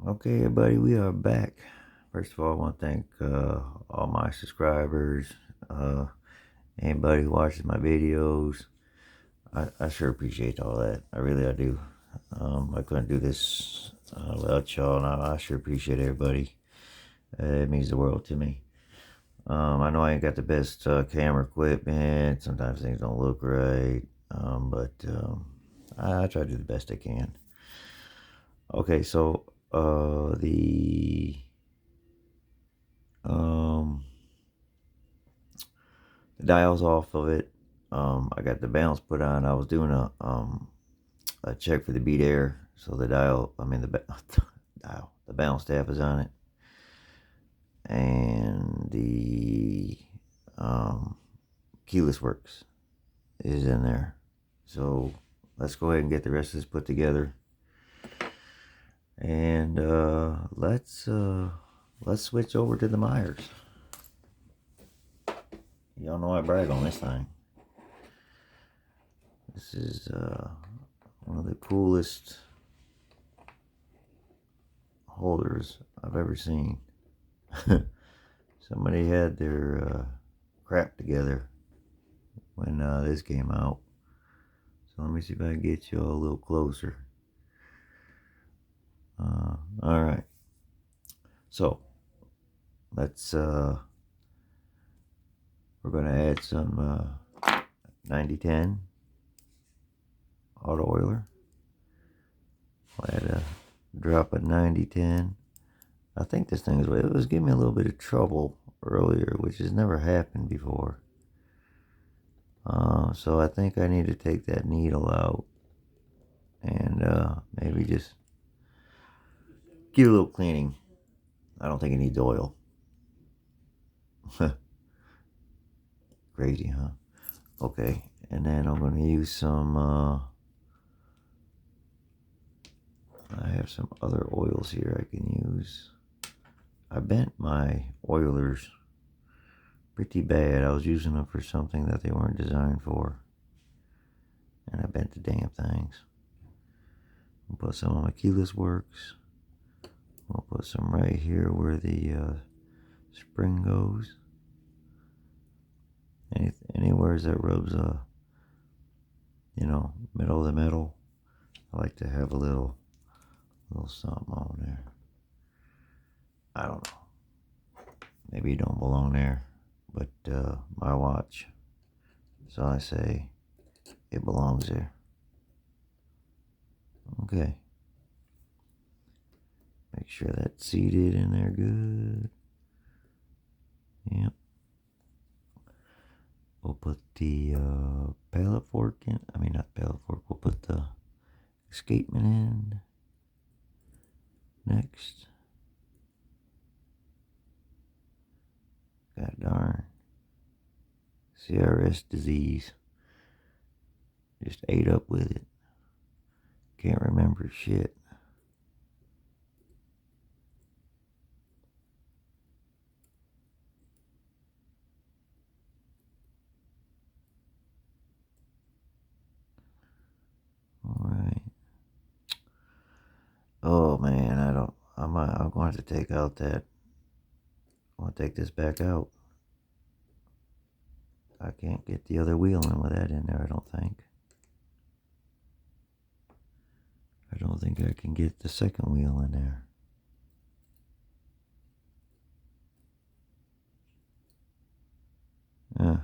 Okay, everybody, we are back. First of all, I want to thank all my subscribers, uh, anybody who watches my videos. I sure appreciate all that. I do. I couldn't do this without y'all, and I sure appreciate everybody. It means the world to me. I know I ain't got the best camera equipment. Sometimes things don't look right, but I try to do the best I can. Okay, so um, the dial's off of it. I got the balance put on. I was doing a check for the beat air, so the dial, the balance tab is on it, and the keyless works is in there. So let's go ahead and get the rest of this put together, and let's switch over to the Myers. Y'all know I brag on this thing. This is one of the coolest holders I've ever seen. Somebody had their crap together when this came out. So let me see if I can get you all a little closer. Alright. So let's we're gonna add some 9010 auto oiler. I'll add a drop of 9010. I think this thing it was giving me a little bit of trouble earlier, which has never happened before. So I think I need to take that needle out and maybe just give it a little cleaning. I don't think it needs oil. Crazy, huh? Okay, and then I'm going to use some, I have some other oils here I can use. I bent my oilers pretty bad. I was using them for something that they weren't designed for. And I bent the damn things. I'll put some on my keyless works. I'll put some right here where the spring goes. Anywhere that rubs middle of the metal. I like to have a little something on there. I don't know. Maybe it don't belong there, but my watch. So I say it belongs there. Okay. Make sure that's seated in there good. Yep. We'll put the pallet fork in. Not pallet fork. We'll put the escapement in next. God darn. CRS disease. Just ate up with it. Can't remember shit. Alright. Oh man, I'm going to take out that. I want to take this back out. I can't get the other wheel in with that in there, I don't think. I don't think I can get the second wheel in there. Yeah.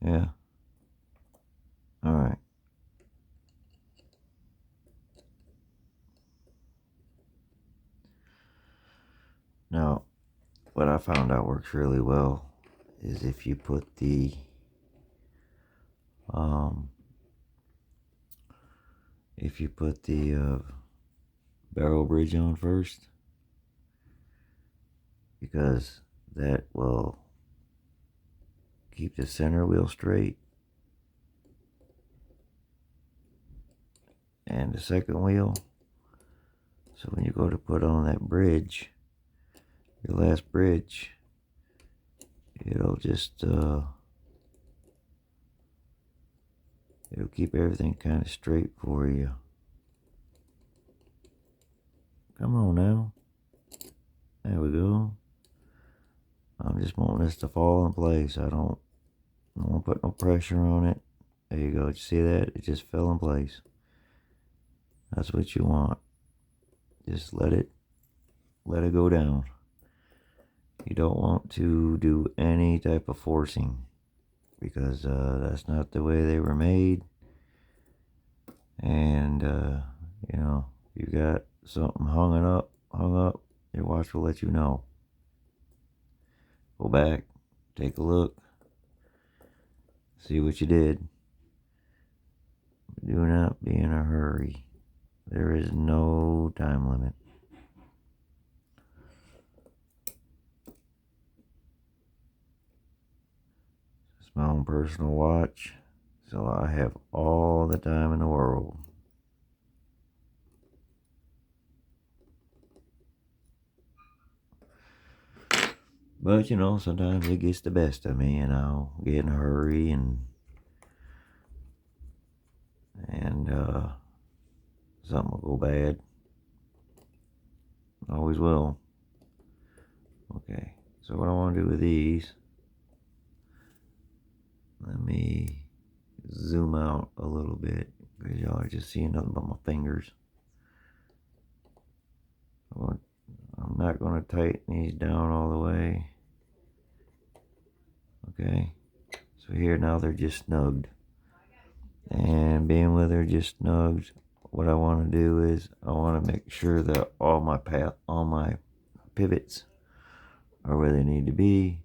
Yeah. Alright. Now, what I found out works really well is if you put the barrel bridge on first, because that will keep the center wheel straight, and the second wheel. So when you go to put on that bridge, your last bridge, it'll just it'll keep everything kind of straight for you. Come on now. There we go. I'm just wanting this to fall in place. I don't want to put no pressure on it. There you go. Did you see that? It just fell in place. That's what you want. Just let it go down. You don't want to do any type of forcing, because that's not the way they were made. And you know, you got something hung up, your watch will let you know. Go back, take a look, see what you did. Do not be in a hurry. There is no time limit. It's my own personal watch, so I have all the time in the world. But you know, sometimes it gets the best of me, and I'll get in a hurry and something will go bad. Always will. Okay, so what I want to do with these, let me zoom out a little bit, because y'all are just seeing nothing but my fingers. I'm not going to tighten these down all the way. Okay, so here now they're just snugged. And being where they're just snugged, what I want to do is I want to make sure that all my pivots are where they need to be.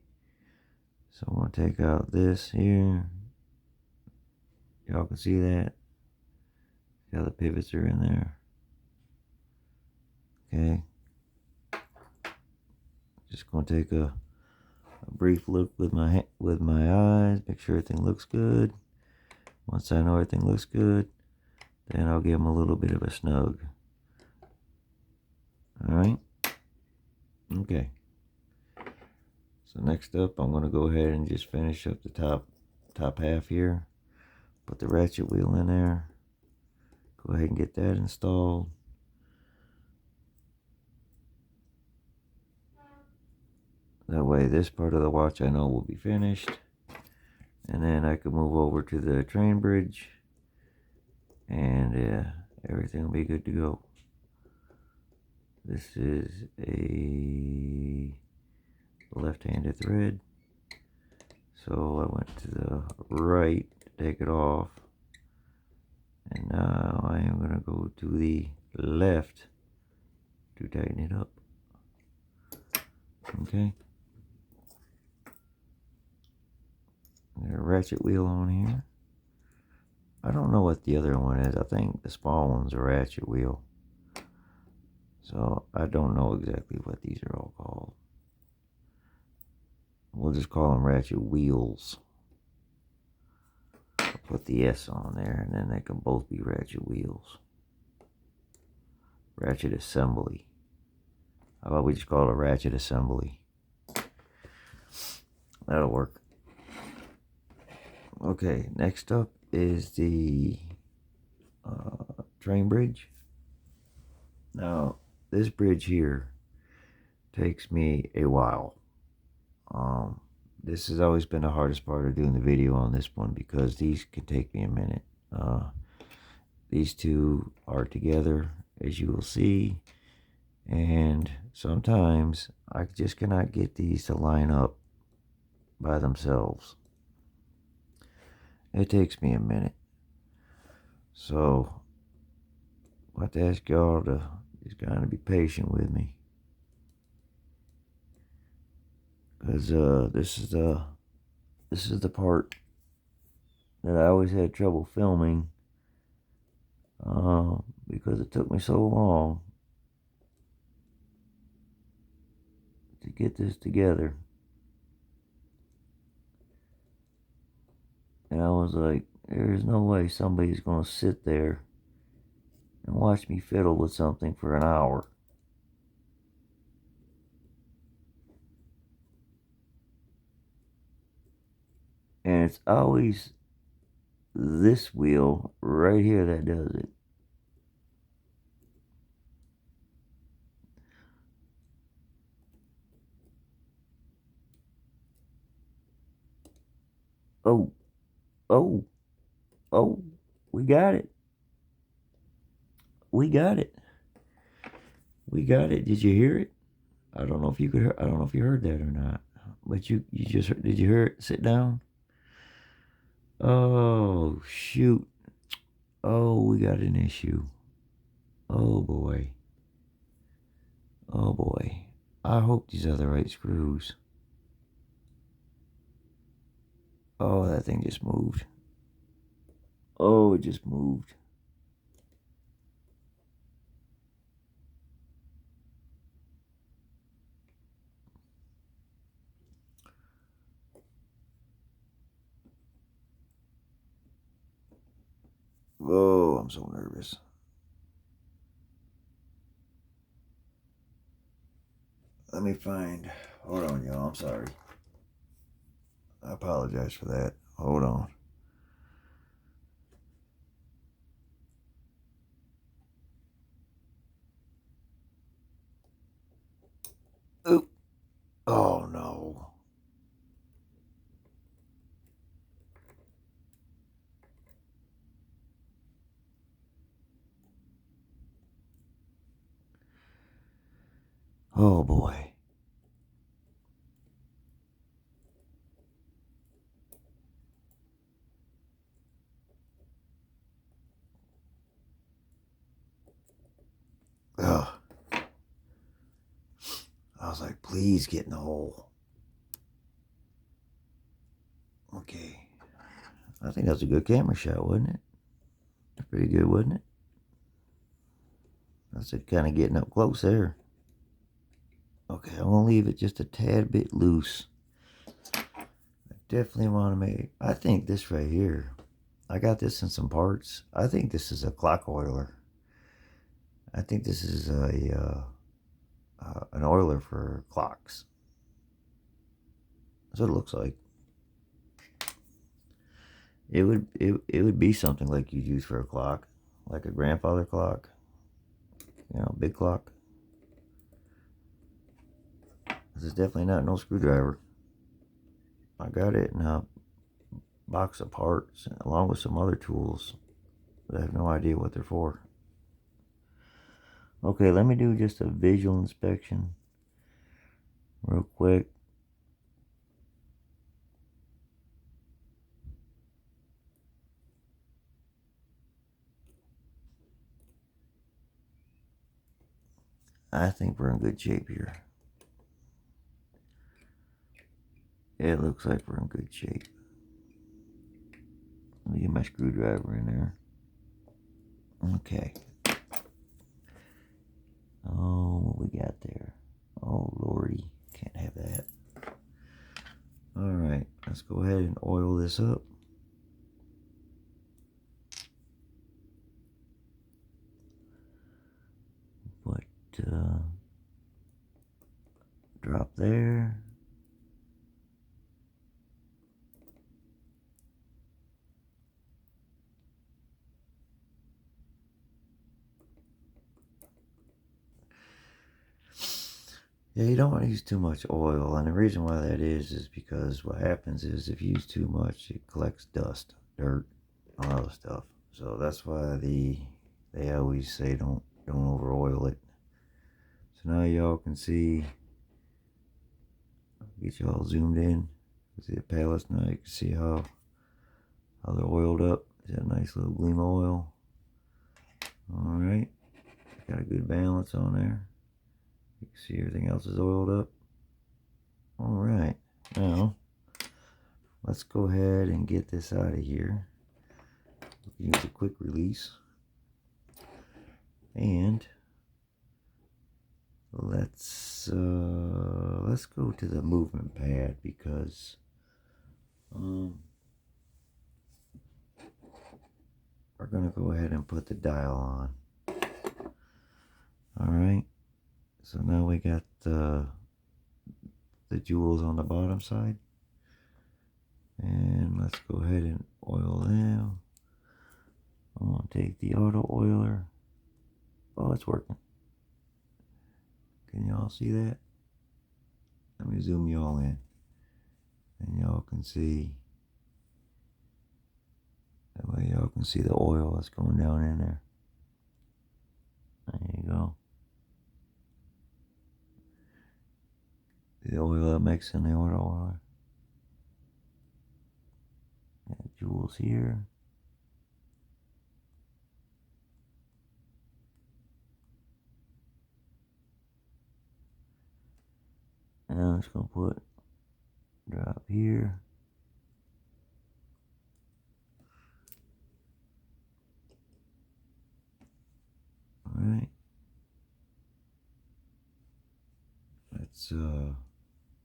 So I'm going to take out this here. Y'all can see that. See how the pivots are in there. Okay. Just going to take a brief look with my eyes, make sure everything looks good. Once I know everything looks good, then I'll give them a little bit of a snug. Alright? Okay. So next up, I'm going to go ahead and just finish up the top half here. Put the ratchet wheel in there. Go ahead and get that installed. That way this part of the watch I know will be finished. And then I can move over to the train bridge. And everything will be good to go. This is a left-handed thread. So I went to the right to take it off. And now I am going to go to the left to tighten it up. Okay. Got a ratchet wheel on here. I don't know what the other one is. I think the small one's a ratchet wheel. So I don't know exactly what these are all called. We'll just call them ratchet wheels. I'll put the S on there, and then they can both be ratchet wheels. Ratchet assembly. How about we just call it a ratchet assembly? That'll work. Okay, next up is the train bridge. Now, this bridge here takes me a while. This has always been the hardest part of doing the video on this one, because these can take me a minute. These two are together, as you will see, and sometimes I just cannot get these to line up by themselves. It takes me a minute. So I have to ask y'all to just kind of be patient with me. Because this is the part that I always had trouble filming, because it took me so long to get this together. And I was like, there's no way somebody's going to sit there and watch me fiddle with something for an hour. And it's always this wheel right here that does it. Oh, oh, oh, we got it. We got it. We got it. Did you hear it? I don't know if you could. I don't know if you heard that or not. But you just heard, did you hear it? Sit down. Oh shoot. Oh, we got an issue. Oh boy. Oh boy. I hope these are the right screws. Oh, that thing just moved. Oh, it just moved. Oh, I'm so nervous. Let me find. Hold on, y'all. I'm sorry. I apologize for that. Hold on. Oop. Oh no. Oh boy. Ugh. I was like, please get in the hole. Okay. I think that's a good camera shot, wasn't it? Pretty good, wasn't it? That's it, kind of getting up close there. Okay, I'm gonna leave it just a tad bit loose. I definitely want to make. I think this right here. I got this in some parts. I think this is a clock oiler. I think this is an oiler for clocks. That's what it looks like. It would be something like you'd use for a clock, like a grandfather clock, big clock. This is definitely not no screwdriver. I got it in a box of parts along with some other tools, but I have no idea what they're for. Okay, let me do just a visual inspection real quick. I think we're in good shape here. It looks like we're in good shape. Let me get my screwdriver in there. Okay. Oh, what we got there? Oh, lordy. Can't have that. Alright, let's go ahead and oil this up. But, drop there. Yeah, you don't want to use too much oil, and the reason why that is because what happens is if you use too much, it collects dust, dirt, all other stuff. So that's why they always say don't over oil it. So now y'all can see, get y'all zoomed in. See the pallets now. You can see how they're oiled up. Is that a nice little gleam of oil? All right, got a good balance on there. You can see everything else is oiled up. All right, now let's go ahead and get this out of here. Use a quick release, and let's go to the movement pad because we're gonna go ahead and put the dial on. All right, so now we got the jewels on the bottom side, and let's go ahead and oil them. I'm gonna take the auto oiler. Oh, it's working. Can y'all see that? Let me zoom y'all in, and y'all can see That way y'all can see the oil that's going down in there. There you go. The oil that makes in the oil water. Got jewels here. And I'm just gonna put drop here. Alright.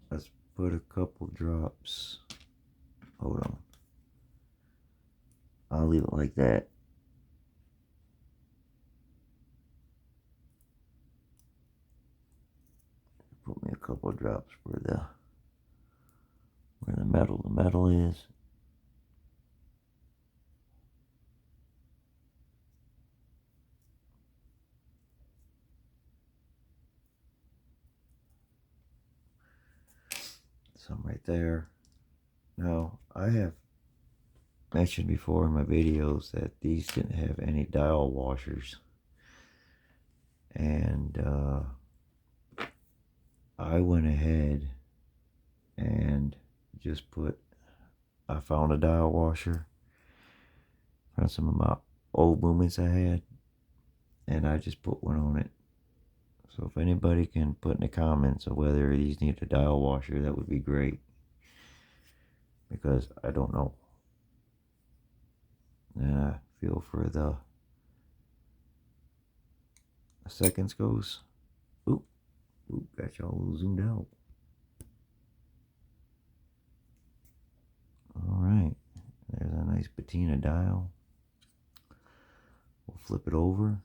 Let's put a couple drops. Hold on. I'll leave it like that. Put me a couple drops where the metal is. Some right there. Now, I have mentioned before in my videos that these didn't have any dial washers. And I went ahead and just I found a dial washer from some of my old movements I had, and I just put one on it. So if anybody can put in the comments of whether these need a dial washer, that would be great, because I don't know. And I feel for the seconds goes. Oop, got y'all a little zoomed out. Alright, there's a nice patina dial. We'll flip it over.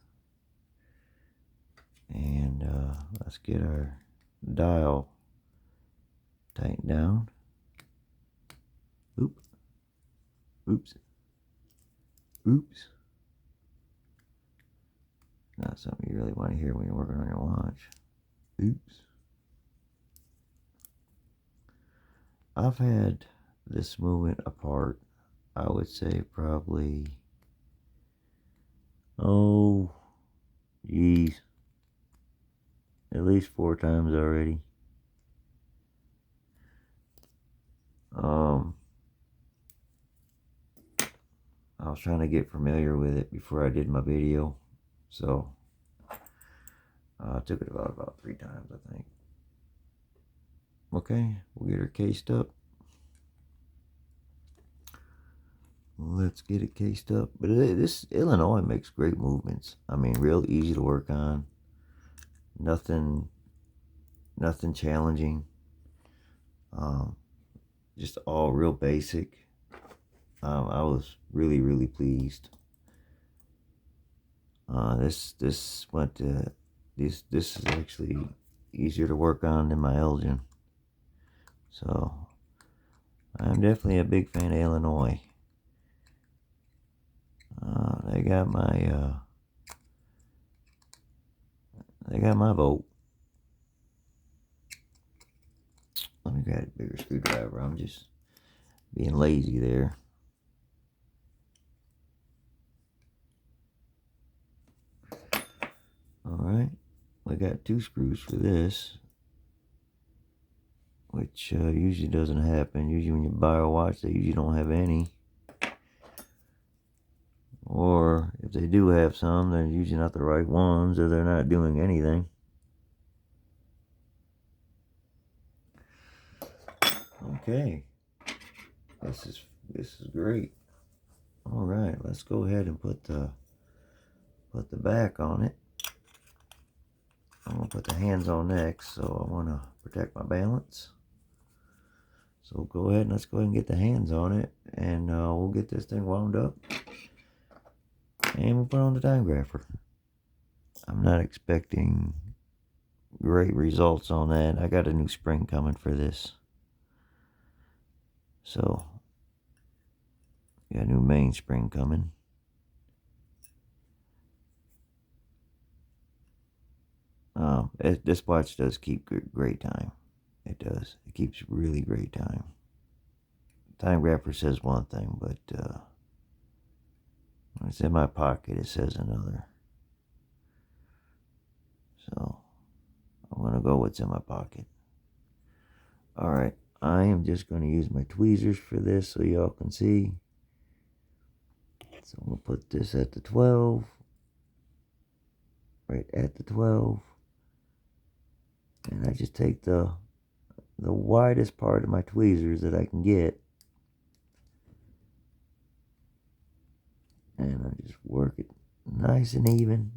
And let's get our dial tightened down. Oops. Not something you really want to hear when you're working on your watch. Oops. I've had this movement apart, I would say probably, at least 4 times already. I was trying to get familiar with it before I did my video, so I took it about 3 times, I think. Okay, we'll get her cased up. Let's get it cased up. But this Illinois makes great movements. I mean, real easy to work on. Nothing challenging. Just all real basic. I was really pleased. This went to this is actually easier to work on than my Elgin. So I'm definitely a big fan of Illinois. They got my vote. Let me grab a bigger screwdriver. I'm just being lazy there. Alright, we got 2 screws for this, which usually doesn't happen. Usually when you buy a watch, they usually don't have any. Or if they do have some, they're usually not the right ones, or they're not doing anything. Okay, this is great. All right, let's go ahead and put the back on it. I'm gonna put the hands on next, so I want to protect my balance. So go ahead and let's go ahead and get the hands on it, and we'll get this thing wound up, and we'll put on the time grapher. I'm not expecting great results on that. I got a new spring coming for this, so got a new mainspring coming. This watch does keep great time. It does. It keeps really great time. Time grapher says one thing, but When it's in my pocket, it says another. So I'm going to go what's in my pocket. Alright, I am just going to use my tweezers for this so y'all can see. So I'm going to put this at the 12. Right at the 12. And I just take the widest part of my tweezers that I can get. And I just work it nice and even.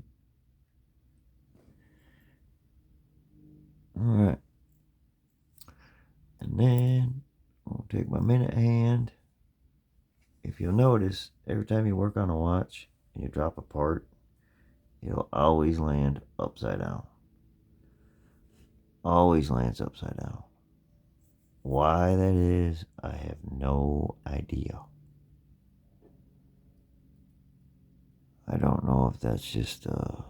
Alright. And then I'll take my minute hand. If you'll notice, every time you work on a watch and you drop a part, it'll always land upside down. Always lands upside down. Why that is, I have no idea. I don't know if that's just a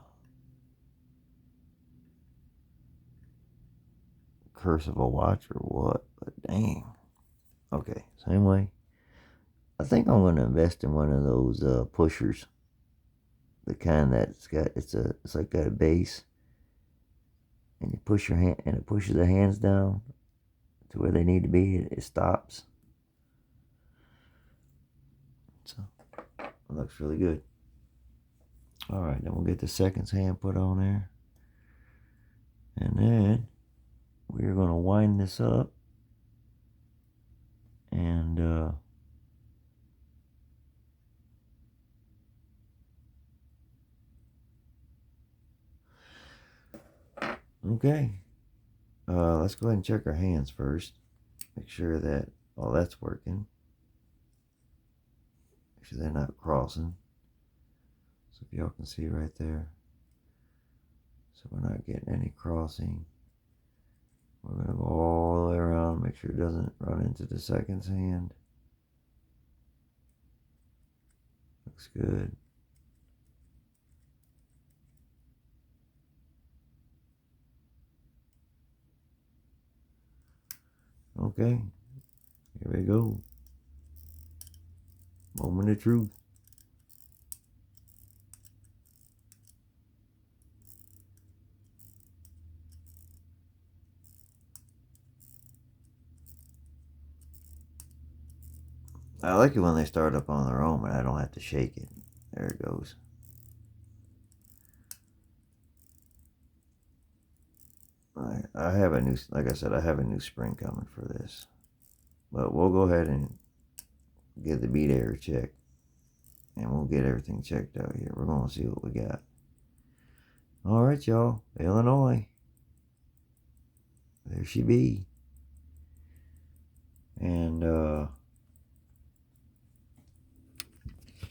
curse of a watch or what, but dang. Okay, same way. I think I'm going to invest in one of those pushers. The kind that's got, it's like got a base. And you push your hand, and it pushes the hands down to where they need to be. It stops. So, it looks really good. Alright, then we'll get the seconds hand put on there. And then we're going to wind this up. And okay. Let's go ahead and check our hands first. Make sure that all that's working. Make sure they're not crossing. So if y'all can see right there. So we're not getting any crossing. We're going to go all the way around, make sure it doesn't run into the seconds hand. Looks good. Okay, here we go. Moment of truth. I like it when they start up on their own, but I don't have to shake it. There it goes. I have a new, like I said, I have a new spring coming for this. But we'll go ahead and get the bead air checked. And we'll get everything checked out here. We're going to see what we got. Alright, y'all. Illinois. There she be. And,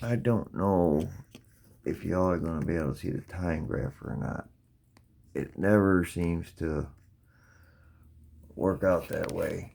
I don't know if y'all are going to be able to see the time graph or not. It never seems to work out that way.